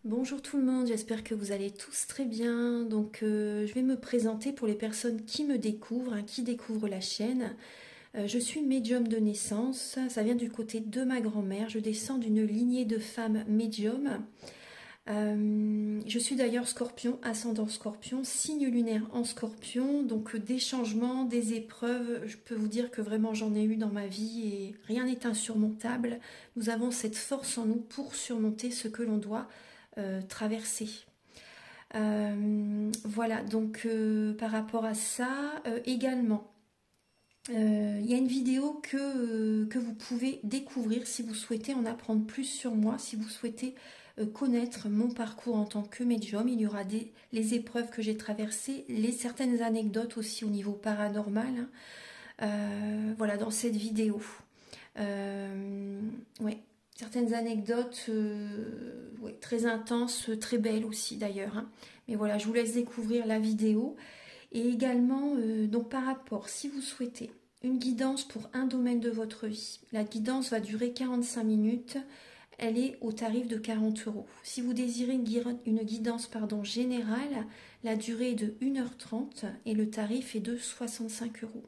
Bonjour tout le monde, j'espère que vous allez tous très bien. Je vais me présenter pour les personnes qui me découvrent, qui découvrent la chaîne. Je suis médium de naissance, ça vient du côté de ma grand-mère. Je descends d'une lignée de femmes médiums. Je suis d'ailleurs scorpion, ascendant scorpion, signe lunaire en scorpion. Donc des changements, des épreuves, je peux vous dire que vraiment j'en ai eu dans ma vie et rien n'est insurmontable. Nous avons cette force en nous pour surmonter ce que l'on doit traverser. Voilà, par rapport à ça, également, il y a une vidéo que vous pouvez découvrir si vous souhaitez en apprendre plus sur moi, si vous souhaitez connaître mon parcours en tant que médium. Il y aura les épreuves que j'ai traversées, certaines anecdotes aussi au niveau paranormal, voilà, dans cette vidéo. Ouais, certaines anecdotes ouais, très intenses, très belles aussi d'ailleurs, hein. Mais voilà, je vous laisse découvrir la vidéo. Et également, donc par rapport, si vous souhaitez une guidance pour un domaine de votre vie, la guidance va durer 45 minutes. Elle est au tarif de 40 euros. Si vous désirez une guidance générale, la durée est de 1h30 et le tarif est de 65 euros.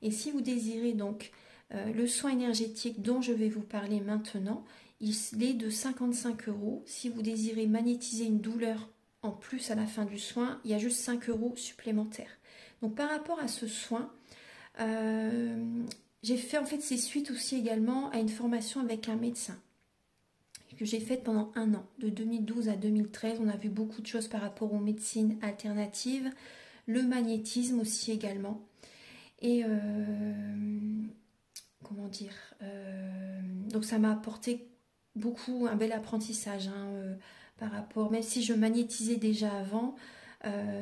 Et si vous désirez donc le soin énergétique dont je vais vous parler maintenant, il est de 55 euros. Si vous désirez magnétiser une douleur en plus à la fin du soin, il y a juste 5 euros supplémentaires. Donc par rapport à ce soin, j'ai fait en fait c'est suite aussi également à une formation avec un médecin que j'ai faite pendant un an, de 2012 à 2013. On a vu beaucoup de choses par rapport aux médecines alternatives, le magnétisme aussi également. Et comment dire, donc ça m'a apporté beaucoup, un bel apprentissage, hein, par rapport, même si je magnétisais déjà avant,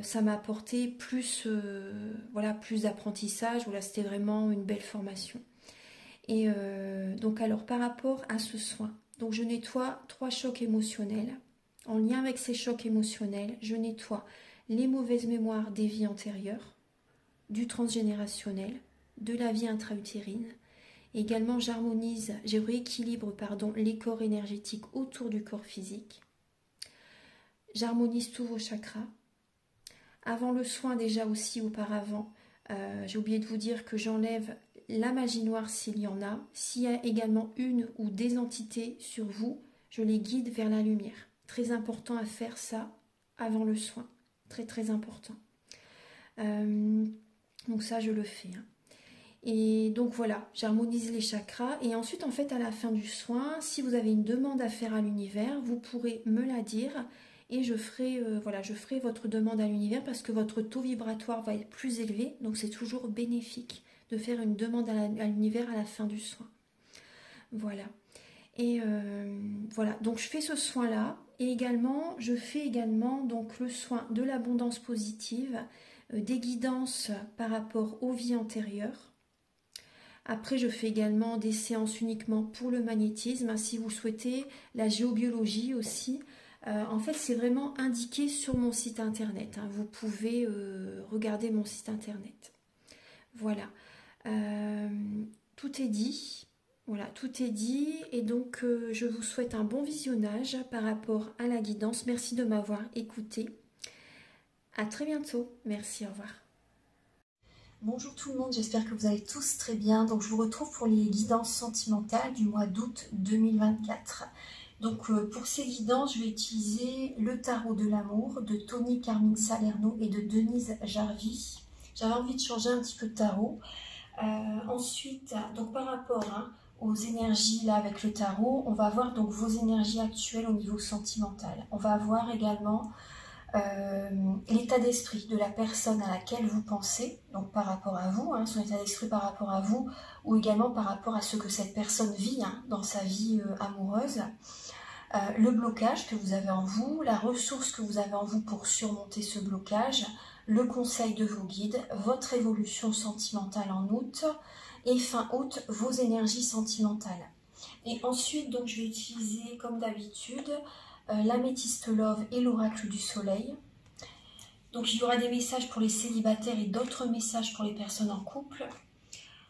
ça m'a apporté plus, voilà, plus d'apprentissage. Voilà, c'était vraiment une belle formation. Et donc alors par rapport à ce soin, donc je nettoie 3 chocs émotionnels. En lien avec ces chocs émotionnels, je nettoie les mauvaises mémoires des vies antérieures, du transgénérationnel, de la vie intra-utérine. Également, je rééquilibre les corps énergétiques autour du corps physique. J'harmonise tous vos chakras. Avant le soin, déjà aussi auparavant, j'ai oublié de vous dire que j'enlève la magie noire s'il y en a. S'il y a également une ou des entités sur vous, je les guide vers la lumière. Très important à faire ça avant le soin. Très très important. Donc ça, je le fais, hein. Et donc voilà, j'harmonise les chakras. Et ensuite, en fait, à la fin du soin, si vous avez une demande à faire à l'univers, vous pourrez me la dire. Et je ferai votre demande à l'univers parce que votre taux vibratoire va être plus élevé. Donc c'est toujours bénéfique de faire une demande à l'univers à la fin du soin. Voilà. Et voilà, donc je fais ce soin-là. Et également, je fais également donc le soin de l'abondance positive, des guidances par rapport aux vies antérieures. Après, je fais également des séances uniquement pour le magnétisme, si vous souhaitez, la géobiologie aussi. En fait, c'est vraiment indiqué sur mon site internet, hein. Vous pouvez regarder mon site internet. Voilà. Tout est dit. Voilà, tout est dit. Et donc, je vous souhaite un bon visionnage par rapport à la guidance. Merci de m'avoir écouté. À très bientôt. Merci, au revoir. Bonjour tout le monde, j'espère que vous allez tous très bien. Donc je vous retrouve pour les guidances sentimentales du mois d'août 2024. Donc pour ces guidances, je vais utiliser le tarot de l'amour de Tony Carmine Salerno et de Denise Jarvie. J'avais envie de changer un petit peu de tarot. Ensuite, donc par rapport aux énergies là avec le tarot, on va voir donc vos énergies actuelles au niveau sentimental. On va voir également l'état d'esprit de la personne à laquelle vous pensez, donc par rapport à vous, hein, son état d'esprit par rapport à vous, ou également par rapport à ce que cette personne vit, hein, dans sa vie amoureuse, le blocage que vous avez en vous, la ressource que vous avez en vous pour surmonter ce blocage, le conseil de vos guides, votre évolution sentimentale en août, et fin août, vos énergies sentimentales. Et ensuite, donc, je vais utiliser, comme d'habitude, l'améthyste love et l'oracle du soleil. Donc il y aura des messages pour les célibataires et d'autres messages pour les personnes en couple.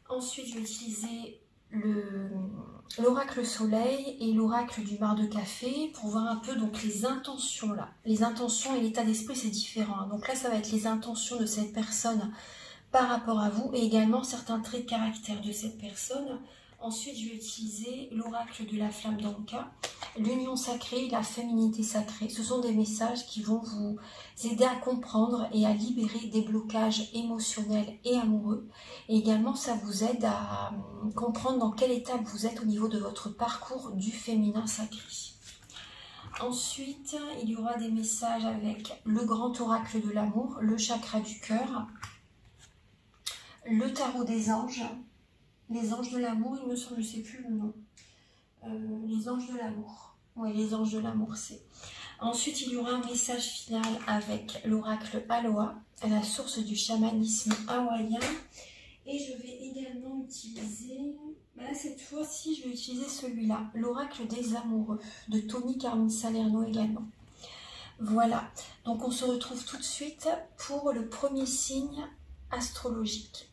Ensuite, je vais utiliser l'oracle soleil et l'oracle du mar de café pour voir un peu donc les intentions là. Les intentions et l'état d'esprit c'est différent. Donc là ça va être les intentions de cette personne par rapport à vous et également certains traits de caractère de cette personne. Ensuite je vais utiliser l'oracle de la flamme d'Anka, l'union sacrée, la féminité sacrée. Ce sont des messages qui vont vous aider à comprendre et à libérer des blocages émotionnels et amoureux. Et également, ça vous aide à comprendre dans quelle étape vous êtes au niveau de votre parcours du féminin sacré. Ensuite, il y aura des messages avec le grand oracle de l'amour, le chakra du cœur, le tarot des anges, les anges de l'amour, il me semble, je ne sais plus le nom. Les anges de l'amour. Oui, les anges de l'amour, c'est. Ensuite, il y aura un message final avec l'oracle Aloha, à la source du chamanisme hawaïen. Et je vais également utiliser, cette fois-ci, je vais utiliser celui-là, l'oracle des amoureux, de Tony Carmine Salerno également. Voilà, donc on se retrouve tout de suite pour le premier signe astrologique.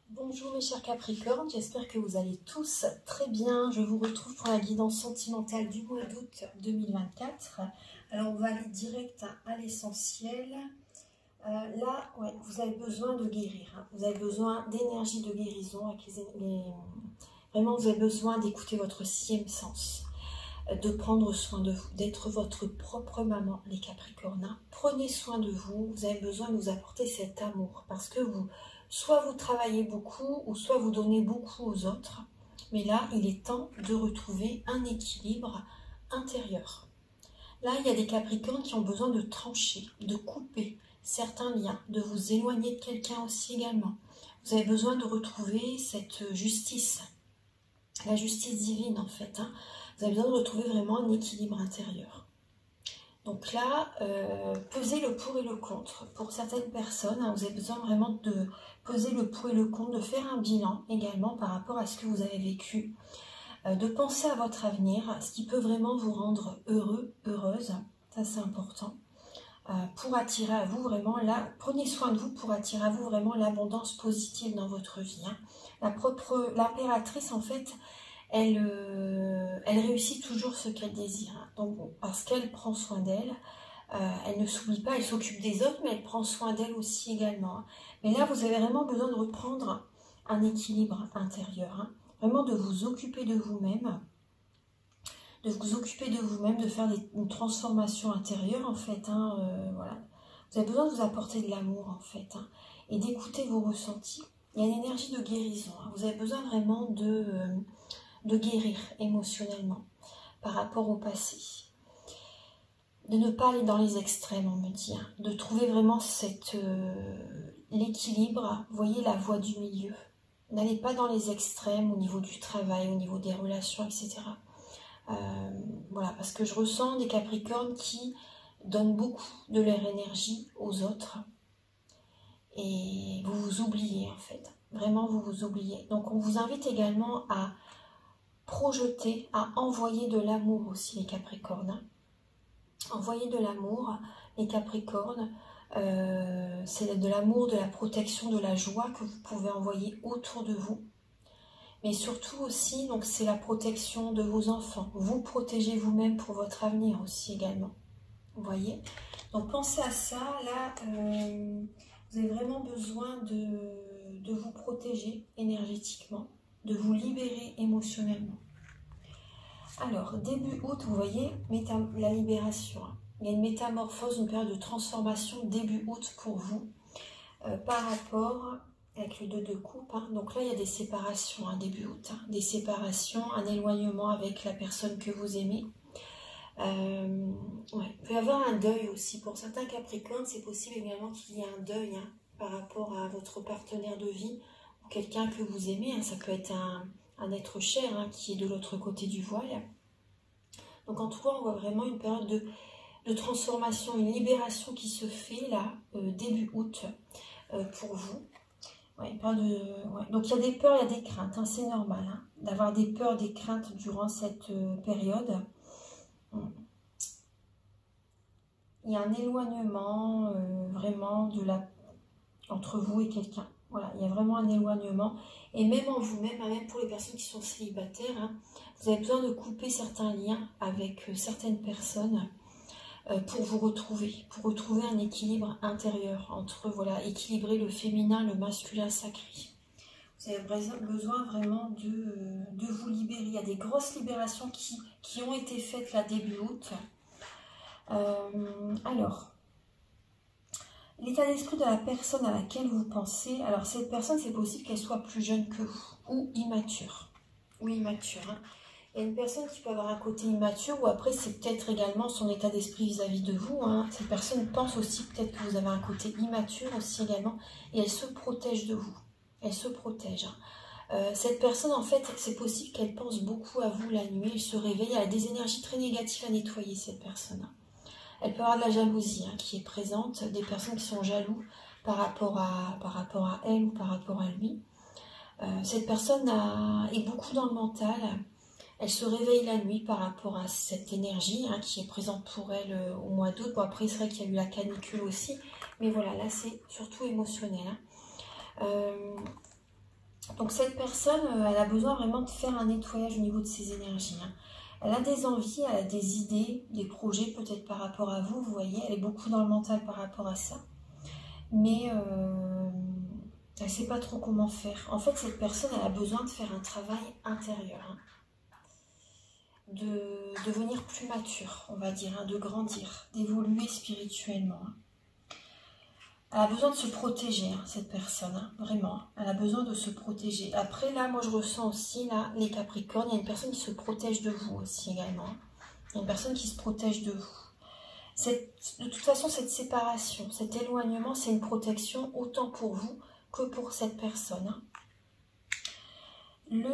Bonjour mes chers Capricornes, j'espère que vous allez tous très bien. Je vous retrouve pour la guidance sentimentale du mois d'août 2024. Alors on va aller direct à l'essentiel. Là, ouais, vous avez besoin de guérir. Hein. Vous avez besoin d'énergie de guérison. Avec Vraiment, vous avez besoin d'écouter votre sixième sens, de prendre soin de vous, d'être votre propre maman, les Capricornes. Hein. Prenez soin de vous. Vous avez besoin de vous apporter cet amour parce que soit vous travaillez beaucoup ou soit vous donnez beaucoup aux autres. Mais là, il est temps de retrouver un équilibre intérieur. Là, il y a des Capricornes qui ont besoin de trancher, de couper certains liens, de vous éloigner de quelqu'un aussi également. Vous avez besoin de retrouver cette justice, la justice divine en fait. Hein. Vous avez besoin de retrouver vraiment un équilibre intérieur. Donc là, pesez le pour et le contre. Pour certaines personnes, hein, vous avez besoin vraiment de peser le pour et le contre, de faire un bilan également par rapport à ce que vous avez vécu, de penser à votre avenir, ce qui peut vraiment vous rendre heureux, heureuse, ça c'est important, pour attirer à vous vraiment, prenez soin de vous pour attirer à vous vraiment l'abondance positive dans votre vie. Hein. L'impératrice en fait, elle réussit toujours ce qu'elle désire. Hein. Donc, parce qu'elle prend soin d'elle, elle ne s'oublie pas, elle s'occupe des autres, mais elle prend soin d'elle aussi également. Hein. Mais là, vous avez vraiment besoin de reprendre un équilibre intérieur. Hein. Vraiment de vous occuper de vous-même, de faire une transformation intérieure en fait. Hein, voilà. Vous avez besoin de vous apporter de l'amour en fait, hein, et d'écouter vos ressentis. Il y a une énergie de guérison. Hein. Vous avez besoin vraiment de guérir émotionnellement par rapport au passé. De ne pas aller dans les extrêmes, on me dit. Hein. De trouver vraiment l'équilibre, vous voyez, la voie du milieu. N'allez pas dans les extrêmes au niveau du travail, au niveau des relations, etc. Voilà, parce que je ressens des Capricornes qui donnent beaucoup de leur énergie aux autres. Et vous vous oubliez en fait. Vraiment, vous vous oubliez. Donc on vous invite également à projeter, à envoyer de l'amour aussi les Capricornes. Envoyer de l'amour les Capricornes, c'est de l'amour, de la protection, de la joie que vous pouvez envoyer autour de vous. Mais surtout aussi, donc c'est la protection de vos enfants. Vous protégez vous-même pour votre avenir aussi également. Vous voyez? Donc pensez à ça. Là, vous avez vraiment besoin de vous protéger énergétiquement, de vous libérer émotionnellement. Alors, début août, vous voyez, la libération. Hein. Il y a une métamorphose, une période de transformation début août pour vous par rapport avec le 2 de coupe. Hein. Donc là, il y a des séparations hein, début août. Hein. Des séparations, un éloignement avec la personne que vous aimez. Ouais. Il peut y avoir un deuil aussi. Pour certains Capricornes, c'est possible également qu'il y ait un deuil hein, par rapport à votre partenaire de vie ou quelqu'un que vous aimez. Hein. Ça peut être un être cher hein, qui est de l'autre côté du voile. Donc en tout cas, on voit vraiment une période de transformation, une libération qui se fait là, début août, pour vous. Ouais, ouais. Donc il y a des peurs, il y a des craintes, hein, c'est normal hein, d'avoir des peurs, des craintes durant cette période. Il y a un éloignement vraiment entre vous et quelqu'un. Voilà, il y a vraiment un éloignement. Et même en vous-même, hein, même pour les personnes qui sont célibataires, hein, vous avez besoin de couper certains liens avec certaines personnes pour vous retrouver, pour retrouver un équilibre intérieur entre, voilà, équilibrer le féminin, le masculin sacré. Vous avez besoin vraiment de vous libérer. Il y a des grosses libérations qui ont été faites là début août. Alors, l'état d'esprit de la personne à laquelle vous pensez, alors cette personne, c'est possible qu'elle soit plus jeune que vous, ou immature. Ou immature, hein. Il y a une personne qui peut avoir un côté immature, ou après c'est peut-être également son état d'esprit vis-à-vis de vous, hein. Cette personne pense aussi peut-être que vous avez un côté immature aussi également, et elle se protège de vous. Elle se protège, hein. Cette personne, en fait, c'est possible qu'elle pense beaucoup à vous la nuit, elle se réveille, elle a des énergies très négatives à nettoyer, cette personne. Elle peut avoir de la jalousie hein, qui est présente, des personnes qui sont jaloux par rapport à elle ou par rapport à lui. Cette personne est beaucoup dans le mental, elle se réveille la nuit par rapport à cette énergie hein, qui est présente pour elle au mois d'août. Bon, après, c'est vrai qu'il y a eu la canicule aussi, mais voilà, là, c'est surtout émotionnel. Hein. Donc cette personne, elle a besoin vraiment de faire un nettoyage au niveau de ses énergies. Hein. Elle a des envies, elle a des idées, des projets peut-être par rapport à vous, vous voyez, elle est beaucoup dans le mental par rapport à ça. Mais elle ne sait pas trop comment faire. En fait, cette personne, elle a besoin de faire un travail intérieur. Hein. De devenir plus mature, on va dire, hein, de grandir, d'évoluer spirituellement. Hein. Elle a besoin de se protéger, hein, cette personne, hein, vraiment. Elle a besoin de se protéger. Après, là, moi, je ressens aussi, là, les Capricornes, il y a une personne qui se protège de vous aussi également. Hein. Il y a une personne qui se protège de vous. De toute façon, cette séparation, cet éloignement, c'est une protection autant pour vous que pour cette personne. Hein. Je vais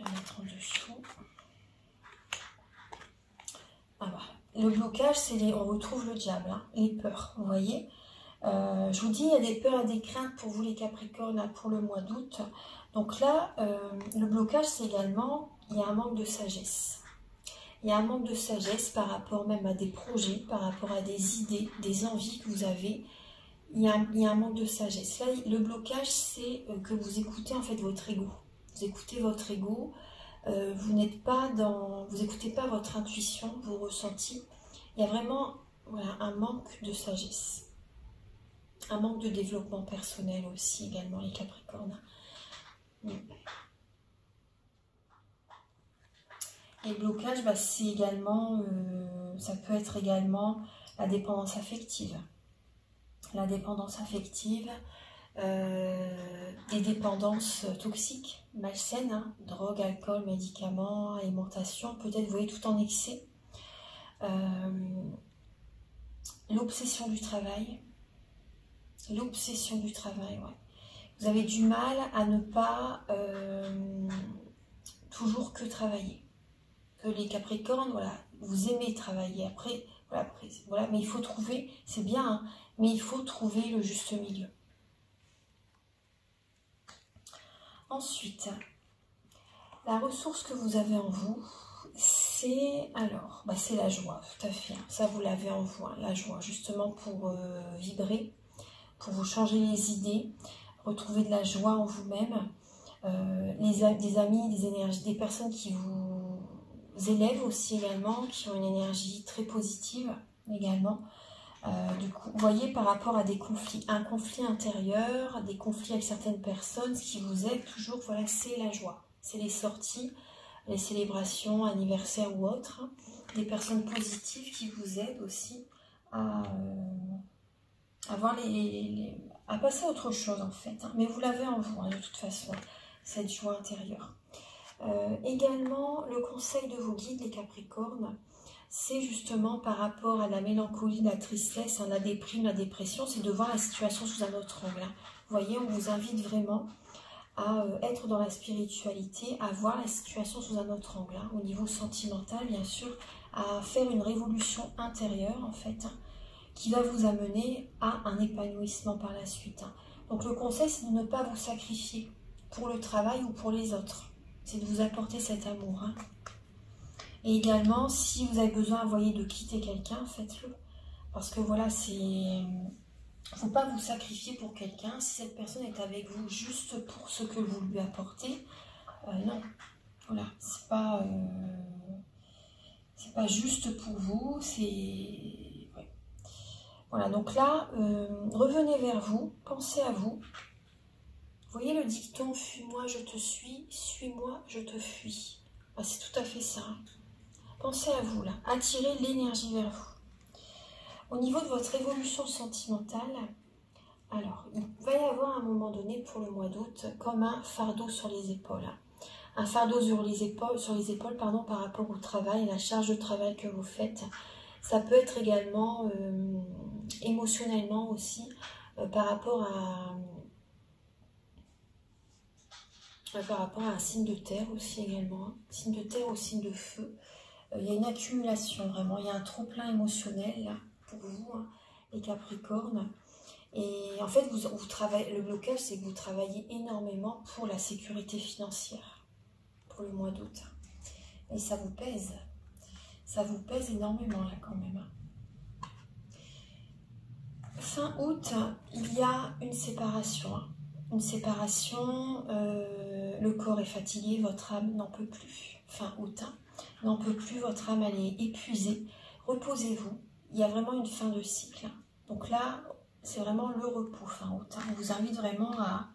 mettre en dessous. Ah bah, le blocage, on retrouve le diable, hein, les peurs, vous voyez. Je vous dis, il y a des peurs et des craintes pour vous les Capricornes là, pour le mois d'août. Donc là, le blocage, c'est également, il y a un manque de sagesse. Il y a un manque de sagesse par rapport même à des projets, par rapport à des idées, des envies que vous avez. Il y a un manque de sagesse. Là, le blocage, c'est que vous écoutez en fait votre ego. Vous écoutez votre ego. Vous n'écoutez pas votre intuition, vos ressentis. Il y a vraiment voilà, un manque de sagesse. Un manque de développement personnel aussi également, les Capricornes. Et le blocage, bah, c'est également, ça peut être également la dépendance affective. La dépendance affective, des dépendances toxiques, malsaines, hein, drogue, alcool, médicaments, alimentation, peut-être vous voyez tout en excès. L'obsession du travail. L'obsession du travail, ouais. Vous avez du mal à ne pas toujours que travailler. Que les Capricornes, voilà, vous aimez travailler. Après, voilà, mais il faut trouver, c'est bien, hein, mais il faut trouver le juste milieu. Ensuite, la ressource que vous avez en vous, c'est c'est la joie, tout à fait. Hein, ça, vous l'avez en vous, hein, la joie, justement pour vibrer, pour vous changer les idées, retrouver de la joie en vous-même, des amis, des énergies, des personnes qui vous élèvent aussi également, qui ont une énergie très positive également. Du coup, vous voyez, par rapport à des conflits, un conflit intérieur, des conflits avec certaines personnes, ce qui vous aide toujours, voilà, c'est la joie. C'est les sorties, les célébrations, anniversaires ou autres, hein, des personnes positives qui vous aident aussi à à passer à autre chose en fait. Hein. Mais vous l'avez en vous, hein, de toute façon, cette joie intérieure. Également, le conseil de vos guides, les Capricornes, c'est justement par rapport à la mélancolie, la tristesse, hein, la déprime, la dépression, c'est de voir la situation sous un autre angle. Hein. Vous voyez, on vous invite vraiment à être dans la spiritualité, à voir la situation sous un autre angle, hein, au niveau sentimental, bien sûr, à faire une révolution intérieure, en fait, hein, qui va vous amener à un épanouissement par la suite. Hein. Donc le conseil, c'est de ne pas vous sacrifier pour le travail ou pour les autres. C'est de vous apporter cet amour. Hein. Et également, si vous avez besoin, vous voyez, de quitter quelqu'un, faites-le. Parce que voilà, c'est... Il ne faut pas vous sacrifier pour quelqu'un. Si cette personne est avec vous juste pour ce que vous lui apportez, non. Voilà, c'est pas juste pour vous, c'est... Ouais. Voilà, donc là, revenez vers vous, pensez à vous. Vous voyez le dicton « Fuis-moi, je te suis, suis-moi, je te fuis ». Ah, c'est tout à fait ça. Pensez à vous, là. Attirez l'énergie vers vous. Au niveau de votre évolution sentimentale, alors, il va y avoir à un moment donné, pour le mois d'août, comme un fardeau sur les épaules. Un fardeau sur les épaules, pardon, par rapport au travail, la charge de travail que vous faites. Ça peut être également émotionnellement aussi, par rapport à un signe de terre aussi également. Hein. Signe de terre ou signe de feu. Il y a une accumulation vraiment, il y a un trop-plein émotionnel là, pour vous, hein, les Capricornes. Et en fait, vous travaillez, le blocage, c'est que vous travaillez énormément pour la sécurité financière, pour le mois d'août. Et ça vous pèse énormément là quand même. Hein. Fin août, il y a une séparation. Hein. Une séparation, le corps est fatigué, votre âme n'en peut plus. Fin août, hein. N'en peut plus, votre âme elle est épuisée. Reposez-vous, il y a vraiment une fin de cycle. Donc là, c'est vraiment le repos fin août. Hein. On vous invite vraiment à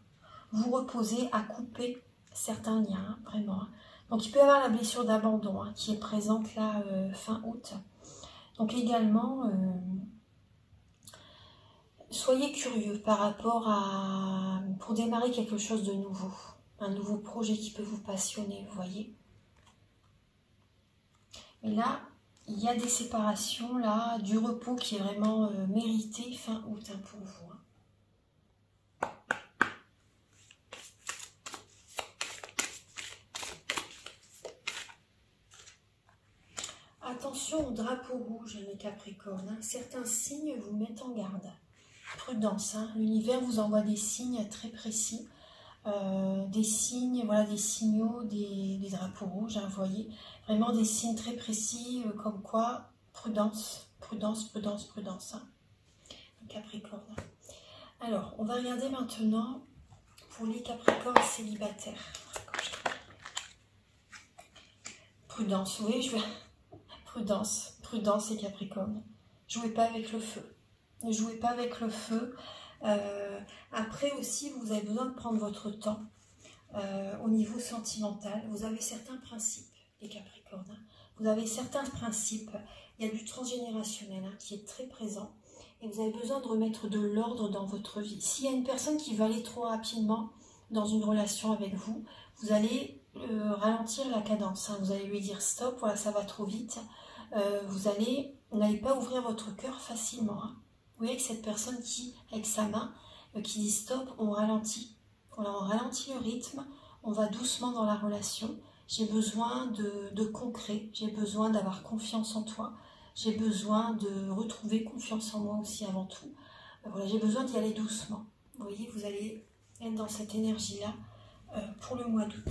vous reposer, à couper certains liens, hein, vraiment. Hein. Donc il peut y avoir la blessure d'abandon hein, qui est présente là fin août. Donc également, soyez curieux par rapport à, pour démarrer quelque chose de nouveau. Un nouveau projet qui peut vous passionner, vous voyez. Mais là, il y a des séparations, là, du repos qui est vraiment mérité fin août hein, pour vous. Hein. Attention au drapeau rouge, les Capricornes. Hein. Certains signes vous mettent en garde. Prudence, hein. L'univers vous envoie des signes très précis. Des signes, voilà, des signaux, des drapeaux rouges, hein, vous voyez, vraiment des signes très précis, comme quoi, prudence, prudence, prudence, prudence, hein, Capricorne. Alors, on va regarder maintenant pour les Capricornes célibataires. Prudence, oui, prudence, prudence et Capricorne. Jouez pas avec le feu, ne jouez pas avec le feu. Après aussi, vous avez besoin de prendre votre temps au niveau sentimental. Vous avez certains principes, les Capricornes. Hein. Vous avez certains principes. Il y a du transgénérationnel hein, qui est très présent. Et vous avez besoin de remettre de l'ordre dans votre vie. S'il y a une personne qui va aller trop rapidement dans une relation avec vous, vous allez ralentir la cadence. Hein. Vous allez lui dire stop, voilà, ça va trop vite. Vous n'allez pas ouvrir votre cœur facilement. Hein. Vous voyez que cette personne qui, avec sa main, qui dit stop, on ralentit. Voilà, on ralentit le rythme, on va doucement dans la relation. J'ai besoin de concret, j'ai besoin d'avoir confiance en toi. J'ai besoin de retrouver confiance en moi aussi avant tout. Voilà, j'ai besoin d'y aller doucement. Vous voyez, vous allez être dans cette énergie-là pour le mois d'août.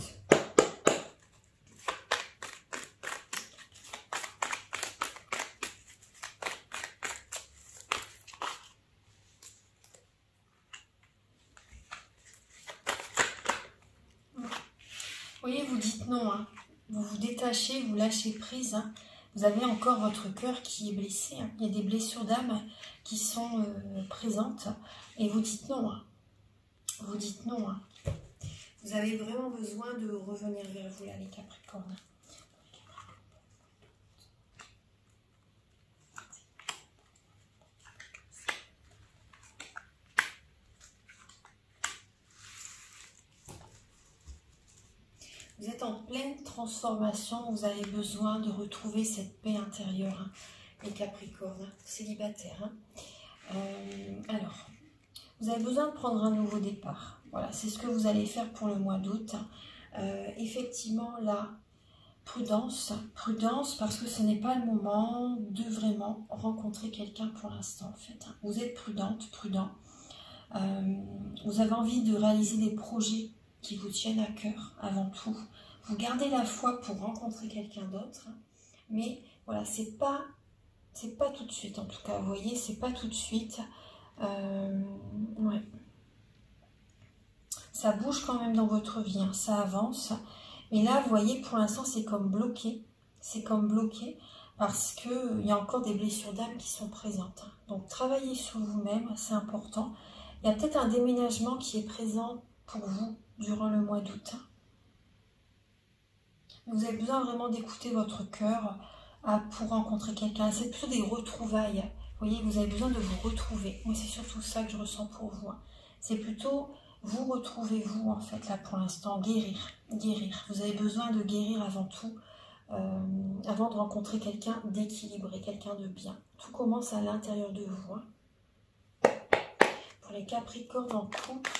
Vous voyez, vous dites non, hein. Vous vous détachez, vous lâchez prise. Hein. Vous avez encore votre cœur qui est blessé. Hein. Il y a des blessures d'âme qui sont présentes. Et vous dites non. Hein. Vous dites non. Hein. Vous avez vraiment besoin de revenir vers vous, là, les Capricornes. Vous êtes en pleine transformation, vous avez besoin de retrouver cette paix intérieure, hein, les Capricornes, hein, célibataires. Hein. Alors, vous avez besoin de prendre un nouveau départ. Voilà, c'est ce que vous allez faire pour le mois d'août. Effectivement, là, prudence, prudence, parce que ce n'est pas le moment de vraiment rencontrer quelqu'un pour l'instant, en fait. Vous êtes prudente, prudent. Vous avez envie de réaliser des projets qui vous tiennent à cœur, avant tout. Vous gardez la foi pour rencontrer quelqu'un d'autre, mais voilà, c'est pas tout de suite, en tout cas, vous voyez, c'est pas tout de suite. Ouais. Ça bouge quand même dans votre vie, hein, ça avance. Mais là, vous voyez, pour l'instant, c'est comme bloqué. C'est comme bloqué parce qu'il y a encore des blessures d'âme qui sont présentes. Donc, travaillez sur vous-même, c'est important. Il y a peut-être un déménagement qui est présent pour vous durant le mois d'août. Vous avez besoin vraiment d'écouter votre cœur pour rencontrer quelqu'un. C'est plutôt des retrouvailles. Vous voyez, vous avez besoin de vous retrouver. Moi, c'est surtout ça que je ressens pour vous. C'est plutôt vous retrouvez-vous, en fait, là, pour l'instant. Guérir, guérir. Vous avez besoin de guérir avant tout, avant de rencontrer quelqu'un d'équilibré, quelqu'un de bien. Tout commence à l'intérieur de vous. Pour les Capricornes en couple,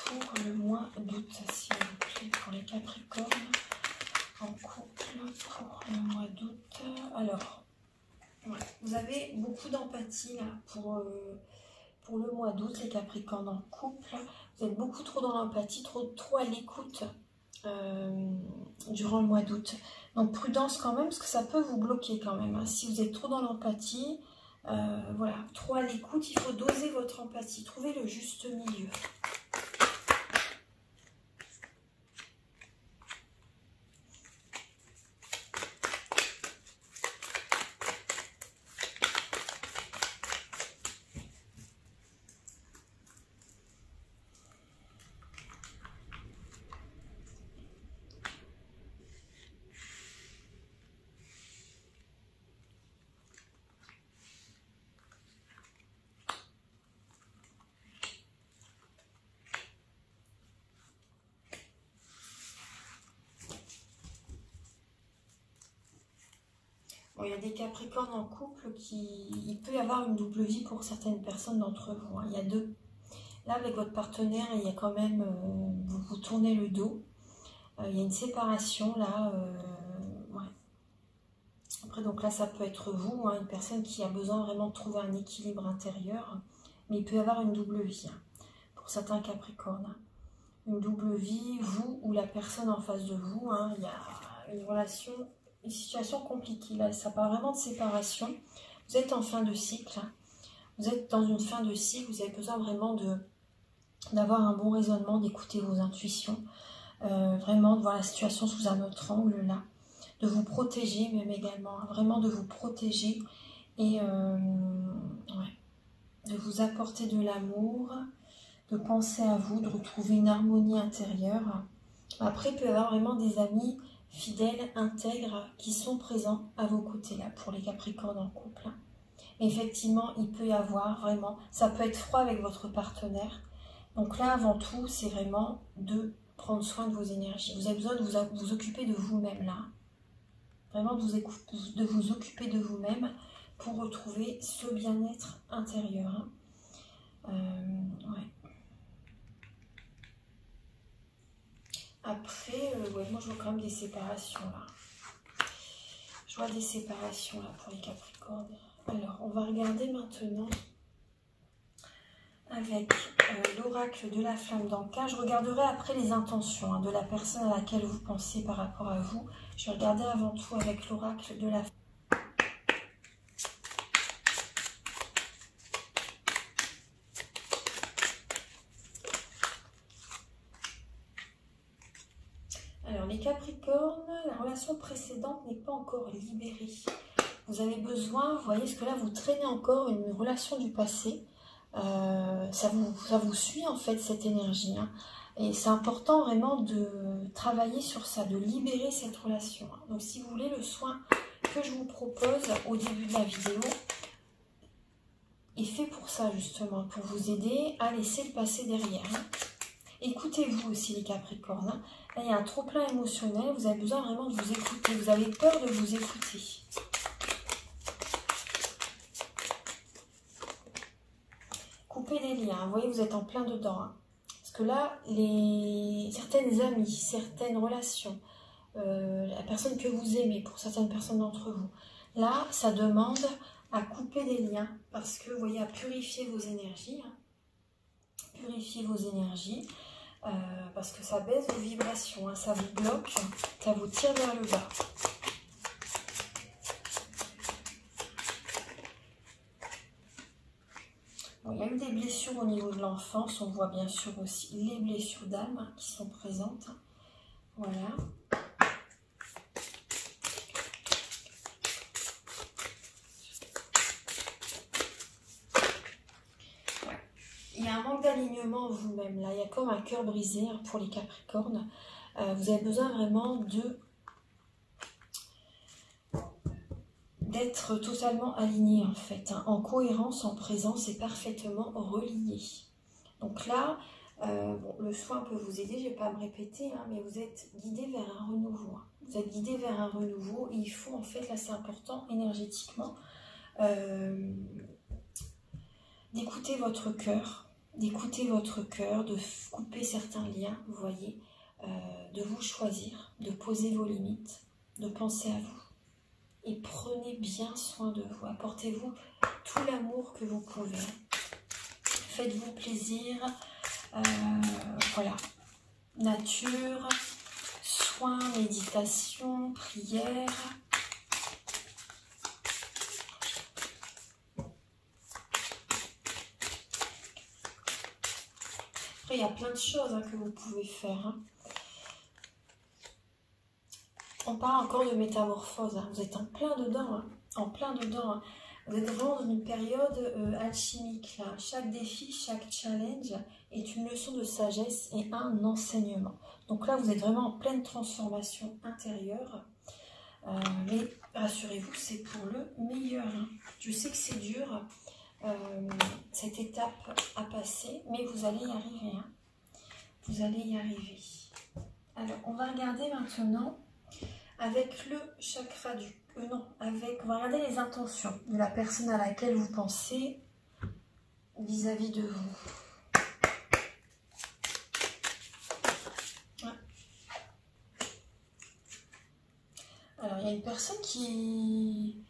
pour le mois d'août, s'il vous plaît. Pour les Capricornes en couple, pour le mois d'août. Alors, ouais, vous avez beaucoup d'empathie, là, pour le mois d'août, les Capricornes en couple. Vous êtes beaucoup trop dans l'empathie, trop à l'écoute durant le mois d'août. Donc prudence quand même, parce que ça peut vous bloquer quand même. Hein. Si vous êtes trop dans l'empathie, voilà, trop à l'écoute, il faut doser votre empathie, trouver le juste milieu. Bon, il y a des Capricornes en couple il peut y avoir une double vie pour certaines personnes d'entre vous. Hein. Il y a deux. Là, avec votre partenaire, il y a quand même, vous tournez le dos. Il y a une séparation, là. Ouais. Après, donc là, ça peut être vous, hein, une personne qui a besoin vraiment de trouver un équilibre intérieur. Mais il peut y avoir une double vie, hein, pour certains Capricornes. Hein. Une double vie, vous ou la personne en face de vous. Hein, il y a une relation, une situation compliquée. Là, ça parle vraiment de séparation. Vous êtes en fin de cycle. Hein. Vous êtes dans une fin de cycle. Vous avez besoin vraiment d'avoir un bon raisonnement, d'écouter vos intuitions. Vraiment de voir la situation sous un autre angle là. De vous protéger même également. Hein, vraiment de vous protéger. Et ouais, de vous apporter de l'amour. De penser à vous, de retrouver une harmonie intérieure. Après, il peut y avoir vraiment des amis fidèles, intègres, qui sont présents à vos côtés, là, pour les Capricornes en couple. Effectivement, il peut y avoir vraiment, ça peut être froid avec votre partenaire. Donc là, avant tout, c'est vraiment de prendre soin de vos énergies. Vous avez besoin de vous occuper de vous-même, là. Vraiment de vous occuper de vous-même pour retrouver ce bien-être intérieur. Ouais. Après, ouais, moi je vois quand même des séparations là. Je vois des séparations là pour les Capricornes. Alors, on va regarder maintenant avec l'oracle de la flamme d'Anka. Je regarderai après les intentions, hein, de la personne à laquelle vous pensez par rapport à vous. Je vais regarder avant tout avec l'oracle de la flamme. Alors, les Capricornes, la relation précédente n'est pas encore libérée. Vous avez besoin, vous voyez, parce que là, vous traînez encore une relation du passé. Ça vous suit, en fait, cette énergie. Hein. Et c'est important, vraiment, de travailler sur ça, de libérer cette relation. Hein. Donc, si vous voulez, le soin que je vous propose au début de la vidéo est fait pour ça, justement, pour vous aider à laisser le passé derrière. Hein. Écoutez-vous aussi, les Capricornes. Hein. Là, il y a un trop-plein émotionnel. Vous avez besoin vraiment de vous écouter. Vous avez peur de vous écouter. Coupez les liens. Vous voyez, vous êtes en plein dedans. Hein. Parce que là, certaines amies, certaines relations, la personne que vous aimez, pour certaines personnes d'entre vous, là, ça demande à couper des liens, parce que, vous voyez, à purifier vos énergies, hein, purifier vos énergies, parce que ça baisse vos vibrations, hein, ça vous bloque, ça vous tire vers le bas. Bon, il y a eu des blessures au niveau de l'enfance, on voit bien sûr aussi les blessures d'âme qui sont présentes. Voilà. Il y a un manque d'alignement en vous-même là, il y a comme un cœur brisé hein, pour les Capricornes. Vous avez besoin vraiment d'être totalement aligné en fait, hein, en cohérence, en présence et parfaitement relié. Donc là, bon, le soin peut vous aider, je ne vais pas me répéter, hein, mais vous êtes guidé vers un renouveau. Hein. Vous êtes guidé vers un renouveau et il faut en fait, là c'est important énergétiquement, d'écouter votre cœur, de couper certains liens, vous voyez, de vous choisir, de poser vos limites, de penser à vous. Et prenez bien soin de vous, apportez-vous tout l'amour que vous pouvez. Faites-vous plaisir, voilà, nature, soins, méditation, prière. Après, il y a plein de choses hein, que vous pouvez faire. Hein. On parle encore de métamorphose, hein. Vous êtes en plein dedans, hein. En plein dedans. Hein. Vous êtes vraiment dans une période alchimique. Là. Chaque défi, chaque challenge est une leçon de sagesse et un enseignement. Donc là, vous êtes vraiment en pleine transformation intérieure. Mais rassurez-vous, c'est pour le meilleur. Hein. Je sais que c'est dur, cette étape à passer, mais vous allez y arriver. Hein. Vous allez y arriver. Alors, on va regarder maintenant avec le chakra du... on va regarder les intentions de la personne à laquelle vous pensez vis-à-vis de vous. Ouais. Alors, il y a une personne qui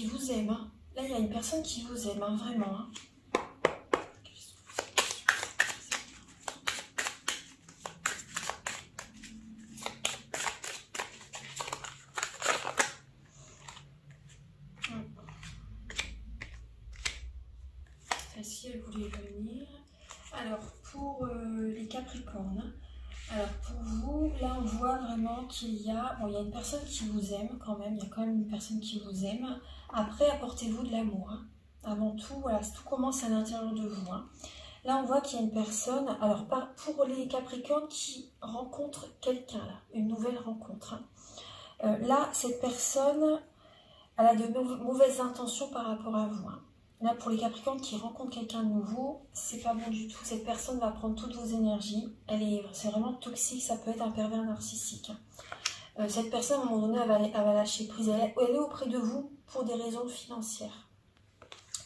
vous aime. Hein. Là, il y a une personne qui vous aime, hein, vraiment. Hein. Celle-ci, elle voulait venir. Alors, pour les Capricornes, alors pour vous, là, on voit vraiment qu'il y a... Bon, il y a une personne qui vous aime quand même. Il y a quand même une personne qui vous aime. Après, apportez-vous de l'amour. Hein. Avant tout, voilà, tout commence à l'intérieur de vous. Hein. Là, on voit qu'il y a une personne... Alors, pour les Capricornes qui rencontrent quelqu'un, là, une nouvelle rencontre. Hein. Là, cette personne, elle a de mauvaises intentions par rapport à vous. Hein. Là, pour les Capricornes qui rencontrent quelqu'un de nouveau, c'est pas bon du tout. Cette personne va prendre toutes vos énergies. C'est vraiment toxique, ça peut être un pervers narcissique. Cette personne, à un moment donné, elle va lâcher prise. Elle est auprès de vous pour des raisons financières.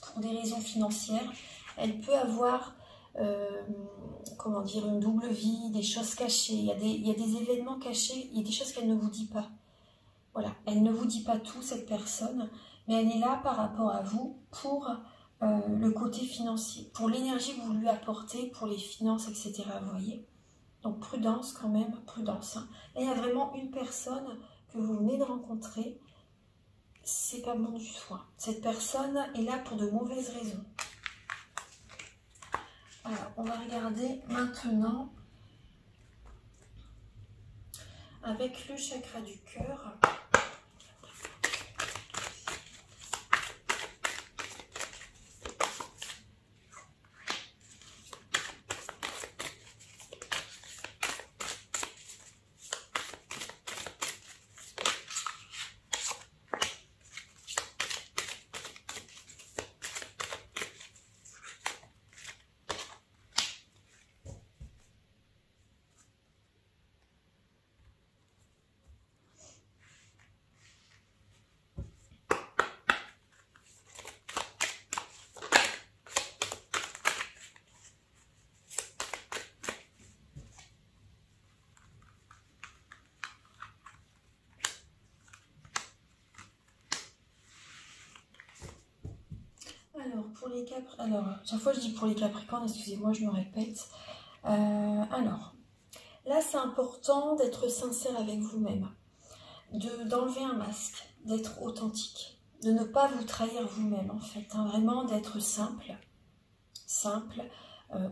Pour des raisons financières, elle peut avoir, comment dire, une double vie, des choses cachées. Il y a des événements cachés, il y a des choses qu'elle ne vous dit pas. Voilà, elle ne vous dit pas tout, cette personne, mais elle est là par rapport à vous pour le côté financier, pour l'énergie que vous lui apportez, pour les finances, etc. Vous voyez? Donc prudence quand même, prudence. Hein. Là, il y a vraiment une personne que vous venez de rencontrer, c'est pas bon du tout. Hein. Cette personne est là pour de mauvaises raisons. Alors, on va regarder maintenant avec le chakra du cœur. Alors, pour les Capricornes, alors, chaque fois je dis pour les Capricornes, excusez-moi, je me répète. Alors, là c'est important d'être sincère avec vous-même, d'enlever un masque, d'être authentique, de ne pas vous trahir vous-même en fait, hein, vraiment d'être simple,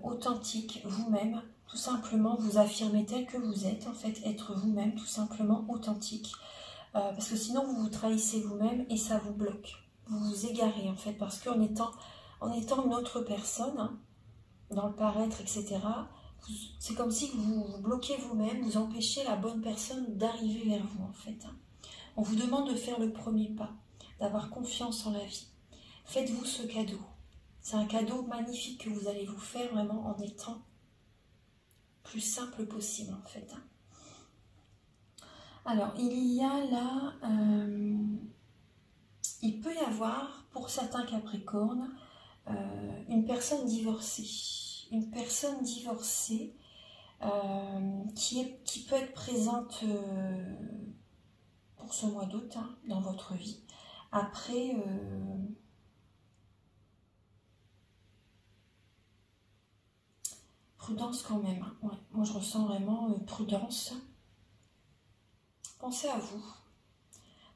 authentique, vous-même, tout simplement vous affirmer tel que vous êtes, en fait, être vous-même, tout simplement authentique, parce que sinon vous vous trahissez vous-même et ça vous bloque, vous vous égarez en fait, parce qu'en étant une autre personne, hein, dans le paraître, etc., c'est comme si vous vous bloquez vous-même, vous empêchez la bonne personne d'arriver vers vous en fait. Hein. On vous demande de faire le premier pas, d'avoir confiance en la vie. Faites-vous ce cadeau. C'est un cadeau magnifique que vous allez vous faire vraiment en étant plus simple possible en fait. Alors, il y a là, il peut y avoir pour certains Capricornes une personne divorcée. Une personne divorcée qui peut être présente pour ce mois d'août hein, dans votre vie. Après, prudence quand même. Hein. Ouais, moi, je ressens vraiment prudence. Pensez à vous.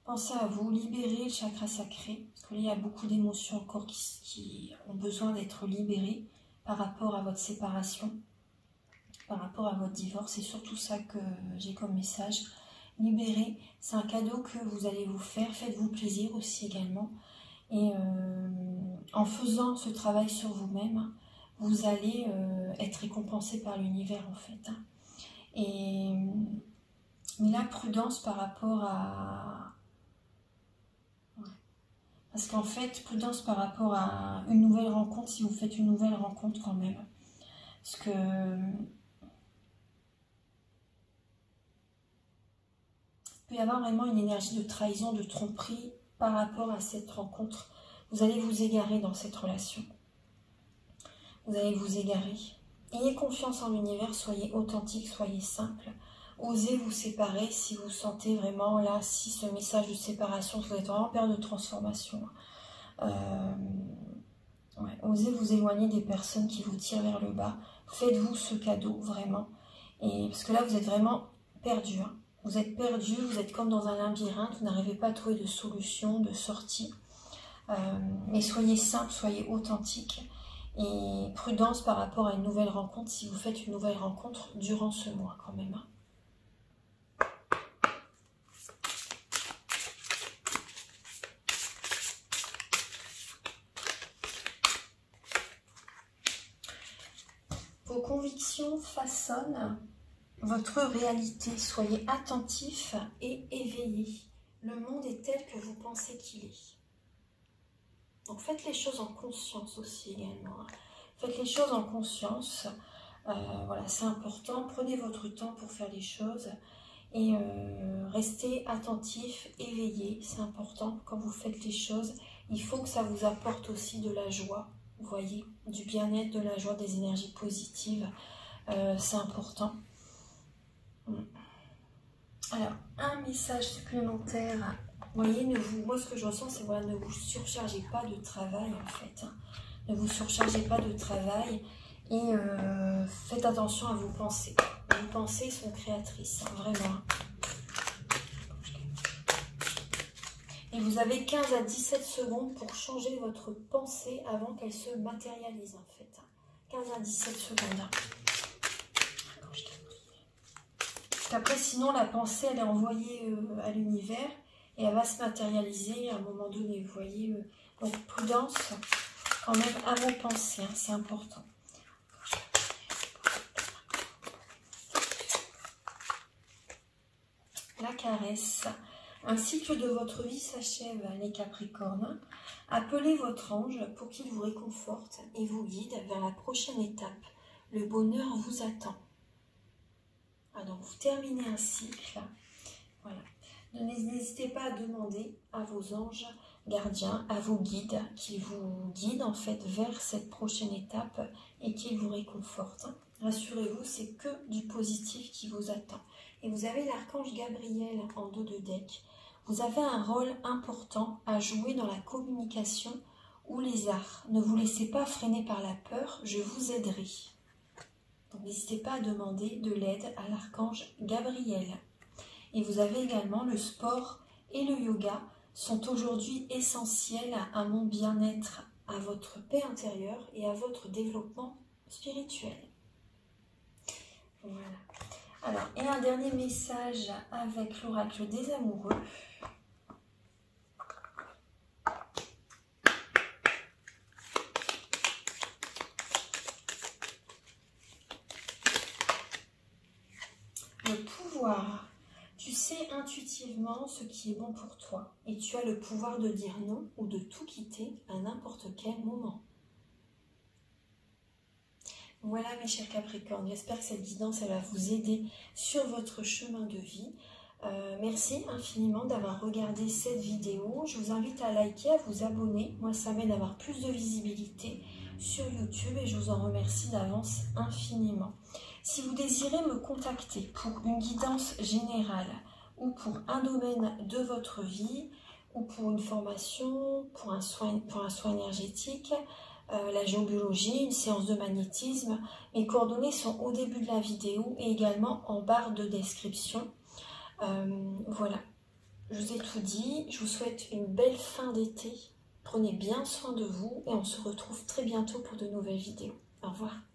Pensez à vous, libérez le chakra sacré. Parce qu'il y a beaucoup d'émotions encore qui ont besoin d'être libérées par rapport à votre séparation, par rapport à votre divorce. C'est surtout ça que j'ai comme message. Libérez, c'est un cadeau que vous allez vous faire. Faites-vous plaisir aussi également. Et en faisant ce travail sur vous-même, vous allez être récompensé par l'univers en fait. Mais la prudence par rapport à... Ouais. Parce qu'en fait, prudence par rapport à une nouvelle rencontre, si vous faites une nouvelle rencontre quand même. Parce que... Il peut y avoir vraiment une énergie de trahison, de tromperie par rapport à cette rencontre. Vous allez vous égarer dans cette relation. Vous allez vous égarer. Ayez confiance en l'univers, soyez authentique, soyez simple. Osez vous séparer si vous sentez vraiment là, si ce message de séparation, vous êtes vraiment en période de transformation. Ouais, osez vous éloigner des personnes qui vous tirent vers le bas. Faites-vous ce cadeau, vraiment. Et parce que là, vous êtes vraiment perdu. Hein. Vous êtes perdu, vous êtes comme dans un labyrinthe, vous n'arrivez pas à trouver de solution, de sortie. Mais soyez simple, soyez authentique. Et prudence par rapport à une nouvelle rencontre, si vous faites une nouvelle rencontre durant ce mois quand même. Hein. Vos convictions façonnent votre réalité. Soyez attentif et éveillé. Le monde est tel que vous pensez qu'il est. Donc faites les choses en conscience aussi également. Hein. Faites les choses en conscience. Voilà, c'est important. Prenez votre temps pour faire les choses. Et restez attentif, éveillé. C'est important quand vous faites les choses. Il faut que ça vous apporte aussi de la joie. Vous voyez, du bien-être, de la joie, des énergies positives. C'est important. Alors, un message supplémentaire. Vous voyez, moi ce que je ressens, c'est voilà, ne vous surchargez pas de travail en fait. Hein. Ne vous surchargez pas de travail et faites attention à vos pensées. Vos pensées sont créatrices, hein, vraiment. Et vous avez 15 à 17 secondes pour changer votre pensée avant qu'elle se matérialise en fait. 15 à 17 secondes. Parce qu'après, sinon, la pensée, elle est envoyée à l'univers et elle va se matérialiser à un moment donné, vous voyez. Donc, prudence quand même à vos pensées, hein, c'est important. La caresse. Un cycle de votre vie s'achève, les Capricornes. Appelez votre ange pour qu'il vous réconforte et vous guide vers la prochaine étape. Le bonheur vous attend. Alors, vous terminez un cycle. Voilà. N'hésitez pas à demander à vos anges gardiens, à vos guides, qu'ils vous guident en fait vers cette prochaine étape et qu'ils vous réconfortent. Rassurez-vous, c'est que du positif qui vous attend. Et vous avez l'archange Gabriel en dos de deck. Vous avez un rôle important à jouer dans la communication ou lézard. Ne vous laissez pas freiner par la peur, je vous aiderai. Donc n'hésitez pas à demander de l'aide à l'archange Gabriel. Et vous avez également le sport et le yoga sont aujourd'hui essentiels à mon bien-être, à votre paix intérieure et à votre développement spirituel. Voilà. Alors, et un dernier message avec l'oracle des amoureux. Le pouvoir. Tu sais intuitivement ce qui est bon pour toi et tu as le pouvoir de dire non ou de tout quitter à n'importe quel moment. Voilà mes chers Capricornes, j'espère que cette guidance elle va vous aider sur votre chemin de vie. Merci infiniment d'avoir regardé cette vidéo. Je vous invite à liker, à vous abonner. Moi, ça m'aide à avoir plus de visibilité sur YouTube et je vous en remercie d'avance infiniment. Si vous désirez me contacter pour une guidance générale ou pour un domaine de votre vie ou pour une formation, pour un soin énergétique, la géobiologie, une séance de magnétisme, mes coordonnées sont au début de la vidéo et également en barre de description. Voilà, je vous ai tout dit, je vous souhaite une belle fin d'été, prenez bien soin de vous et on se retrouve très bientôt pour de nouvelles vidéos. Au revoir.